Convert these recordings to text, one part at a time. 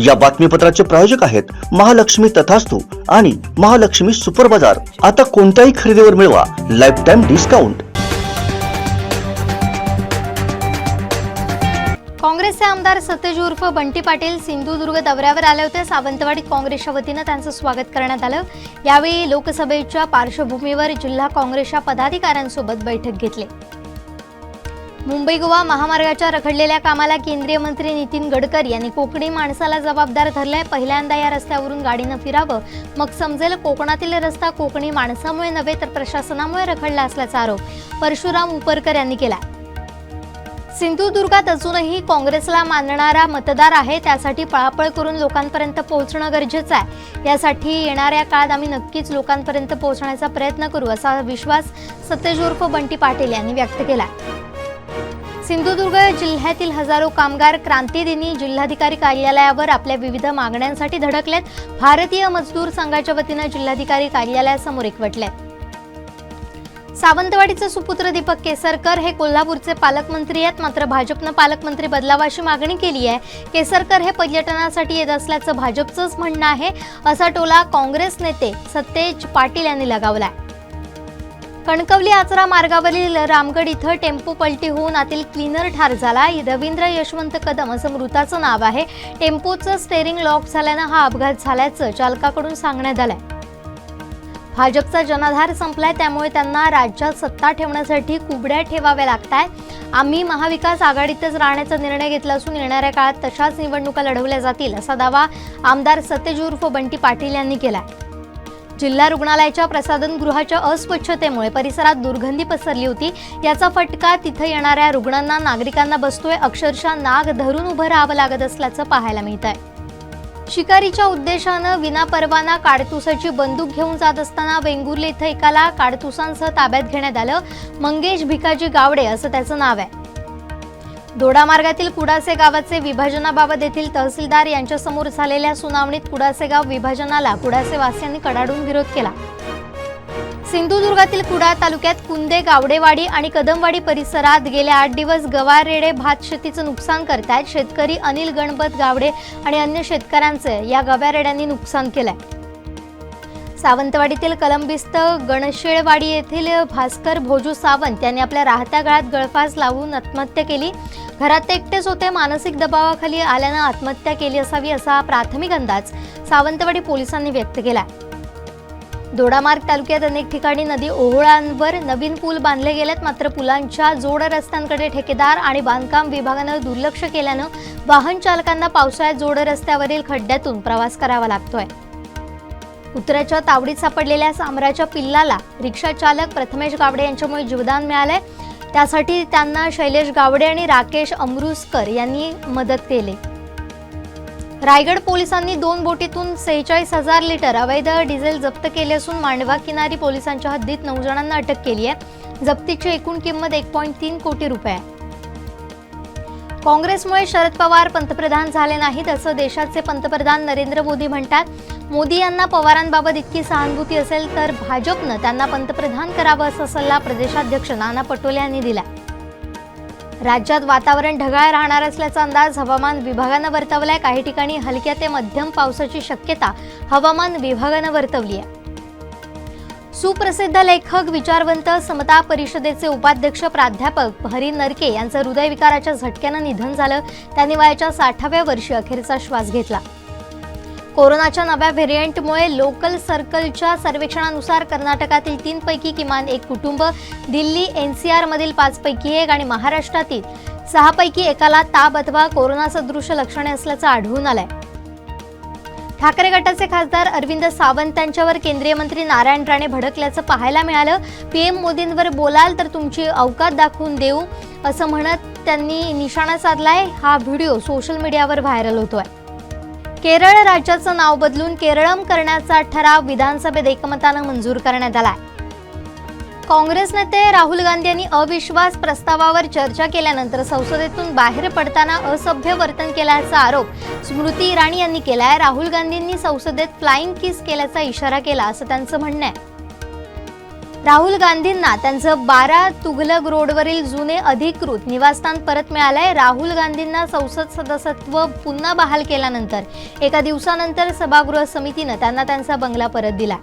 या बातमीपत्राचे प्रायोजक आहेत महालक्ष्मी तथास्तु आणि महालक्ष्मी सुपर बाजार। आता कोणत्याही खरेदीवर मिळवा लाईफ टाइम डिस्काउंट। काँग्रेसचे आमदार सतेज उर्फ बंटी पाटील सिंधुदुर्ग दौऱ्यावर आले होते। सावंतवाडीत काँग्रेसच्या वतीने त्यांचं स्वागत करण्यात आलं। यावेळी लोकसभेच्या पार्श्वभूमीवर जिल्हा काँग्रेसच्या पदाधिकाऱ्यांसोबत बैठक घेतली। मुंबई गोवा महामार्गाच्या रखडलेल्या कामाला केंद्रीय मंत्री नितीन गडकरी यांनी कोकणी माणसाला जबाबदार धरले। पहिल्यांदा या रस्त्यावरून गाडीनं फिरावं, मग समजेल कोकणातील रस्ता कोकणी माणसामुळे नव्हे तर प्रशासनामुळे रखडला असल्याचा आरोप परशुराम उपरकर यांनी केला। सिंधुदुर्गात अजूनही काँग्रेसला मानणारा मतदार आहे, त्यासाठी पळापळ करून लोकांपर्यंत पोहोचणं गरजेचं आहे। यासाठी येणाऱ्या काळात आम्ही नक्कीच लोकांपर्यंत पोहोचण्याचा प्रयत्न करू, असा विश्वास सतेज उर्फ बंटी पाटील यांनी व्यक्त केला। सिंधुदुर्ग जिल्ह्यातील हजारो कामगार क्रांतीदिनी जिल्हाधिकारी कार्यालयावर आपल्या विविध मागण्यांसाठी धडकलेत। भारतीय मजदूर संघाच्या वतीने जिल्हाधिकारी कार्यालयासमोर एकवटले। सावंतवाडीचे सुपुत्र दीपक केसरकर हे कोल्हापूरचे पालकमंत्री आहेत, मात्र भाजपने पालकमंत्री बदलावाची मागणी केली आहे। केसरकर हे पर्यटनासाठी येत असल्याचं भाजपचंच म्हणणं आहे, असा टोला काँग्रेस नेते सतेज पाटील यांनी लगावलाय। कणकवली आचरा मार्गावरील रामगड इथं टेम्पो पलटी होऊन आतील क्लीनर ठार झाला। रवींद्र यशवंत कदम असं मृताचं नाव आहे। टेम्पोचं स्टेअरिंग लॉक झाल्यानं हा अपघात झाल्याचं चालकाकडून सांगण्यात आलंय। भाजपचा जनाधार संपलाय, त्यामुळे त्यांना राज्यात सत्ता ठेवण्यासाठी कुबड्या ठेवाव्या लागतायत। आम्ही महाविकास आघाडीतच राहण्याचा निर्णय घेतला असून येणाऱ्या काळात तशाच निवडणुका लढवल्या जातील, असा दावा आमदार सतेज उर्फ बंटी पाटील यांनी केला। जिल्हा रुग्णालयाच्या प्रसाधनगृहाच्या अस्वच्छतेमुळे परिसरात दुर्गंधी पसरली होती। याचा फटका तिथे येणाऱ्या रुग्णांना नागरिकांना बसतोय। अक्षरशः नाग धरून उभं राहावं लागत असल्याचं पाहायला मिळतंय। शिकारीच्या उद्देशानं विनापरवाना काडतुसाची बंदूक घेऊन जात असताना वेंगुर्ले इथं एकाला काडतुसांसह ताब्यात घेण्यात आलं। मंगेश भिकाजी गावडे असं त्याचं नाव आहे। दोडा मार्गातील कुडासे गावाचे विभाजनाबाबत येथील तहसीलदार यांच्यासमोर झालेल्या सुनावणीत कुडासे गाव विभाजनाला कुडासे वासियांनी कडाडून विरोध केला। सिंधुदुर्गातील कुडाळ तालुक्यात कुंदे, गावडेवाडी आणि कदमवाडी परिसरात गेले 8 दिवस गवार रेडे भात शेतीचं नुकसान करतायत। शेतकरी अनिल गणपत गावडे आणि अन्य शेतकऱ्यांचे या गवार रेड्यांनी नुकसान केलंय। सावंतवाडीतील कलंबिस्त गणशेळवाडी येथील भास्कर भोजू सावंत यांनी आपल्या राहत्या गळ्यात गळफास लावून आत्महत्या केली। घरात ते एकटेच होते, मानसिक दबावाखाली आल्यानं आत्महत्या केली असावी असा प्राथमिक अंदाज सावंतवाडी पोलिसांनी व्यक्त केला। दोडामार्ग तालुक्यात अनेक ठिकाणी नदी ओहोळांवर नवीन पूल बांधले गेलेत, मात्र पुलांच्या जोड रस्त्यांकडे ठेकेदार आणि बांधकाम विभागानं दुर्लक्ष केल्यानं वाहन चालकांना पावसाळ्यात जोड रस्त्यावरील खड्ड्यातून प्रवास करावा लागतोय। कुत्र्याच्या तावडीत सापडलेल्या सामराच्या पिल्लाला रिक्षा चालक प्रथमेश गावडे यांच्यामुळे जीवदान मिळालंय। त्यासाठी त्यांना शैलेश गावडे आणि राकेश अमृसकर यांनी मदत केली। रायगड पोलिसांनी 2 बोटीतून 46,000 लिटर अवैध डिझेल जप्त केले असून मांडवा किनारी पोलिसांच्या हद्दीत 9 जणांना अटक केली आहे। जप्तीची एकूण किंमत 1.3 कोटी रुपये आहे। काँग्रेसमुळे शरद पवार पंतप्रधान झाले नाहीत असं देशाचे पंतप्रधान नरेंद्र मोदी म्हणतात। मोदी यांना पवारांबाबत इतकी सहानुभूती असेल तर भाजपनं त्यांना पंतप्रधान करावं असा सल्ला प्रदेशाध्यक्ष नाना पटोले यांनी दिला। राज्यात वातावरण ढगाळ राहणार असल्याचा अंदाज हवामान विभागानं वर्तवलाय। काही ठिकाणी हलक्या ते मध्यम पावसाची शक्यता हवामान विभागानं वर्तवली आहे। सुप्रसिद्ध लेखक, विचारवंत, समता परिषदेचे उपाध्यक्ष प्राध्यापक हरी नरके यांचं हृदयविकाराच्या झटक्यानं निधन झालं। त्यांनी वयाच्या 60व्या वर्षी अखेरचा श्वास घेतला। कोरोनाच्या नव्या व्हेरियंटमुळे लोकल सर्कलच्या सर्वेक्षणानुसार कर्नाटकातील 3 पैकी किमान 1 कुटुंब, दिल्ली NCR मधील 5 पैकी 1 आणि महाराष्ट्रातील 6 पैकी एकाला ताप अथवा कोरोना सदृश लक्षणे असल्याचं आढळून आलंय। ठाकरे गटाचे खासदार अरविंद सावंत यांच्यावर केंद्रीय मंत्री नारायण राणे भडकल्याचं पाहायला मिळालं। PM मोदींवर बोलाल तर तुमची औकात दाखवून देऊ असं म्हणत त्यांनी निशाणा साधलाय। हा व्हिडिओ सोशल मीडियावर व्हायरल होतोय। केरळ राज्याचं नाव बदलून केरळम करण्याचा ठराव विधानसभेत एकमतानं मंजूर करण्यात आलाय। काँग्रेस नेते राहुल गांधी यांनी अविश्वास प्रस्तावावर चर्चा केल्यानंतर संसदेतून बाहेर पडताना असभ्य वर्तन केल्याचा आरोप स्मृती इराणी यांनी केलाय। राहुल गांधींनी संसदेत फ्लाइंग किस केल्याचा इशारा केला असं त्यांचं म्हणणं आहे। राहुल गांधींना त्यांचं 12 तुघलक रोडवरील जुने अधिकृत निवासस्थान परत मिळालंय. राहुल गांधींना संसद सदस्यत्व पुन्हा बहाल केल्यानंतर एका दिवसानंतर सभागृह समितीनं त्यांना त्यांचा बंगला परत दिला.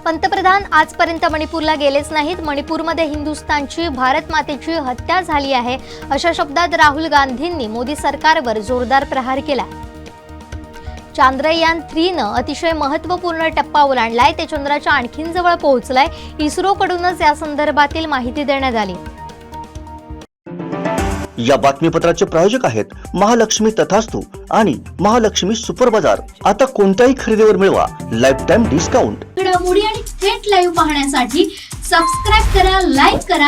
पंतप्रधान आजपर्यंत मणिपूरला गेलेच नाहीत. मणिपूरमध्ये हिंदुस्थानची भारत मातेची हत्या झाली आहे अशा शब्दात राहुल गांधींनी मोदी सरकारवर जोरदार प्रहार केला. चांद्रयान 3नं अतिशय महत्त्वपूर्ण टप्पा ओलांडलाय. ते चंद्राच्या आणखीन जवळ पोहोचलंय. इस्रोकडूनच या संदर्भातील माहिती देण्यात आली. या बातमीपत्राचे प्रायोजक आहेत महालक्ष्मी तथास्तू आणि महालक्ष्मी सुपर बाजार. आता कोणत्याही खरेदीवर मिळवा लाईफ टाइम डिस्काउंट. घडामोडी आणि थेट लाईव्ह पाहण्यासाठी सबस्क्राईब करा, लाईक करा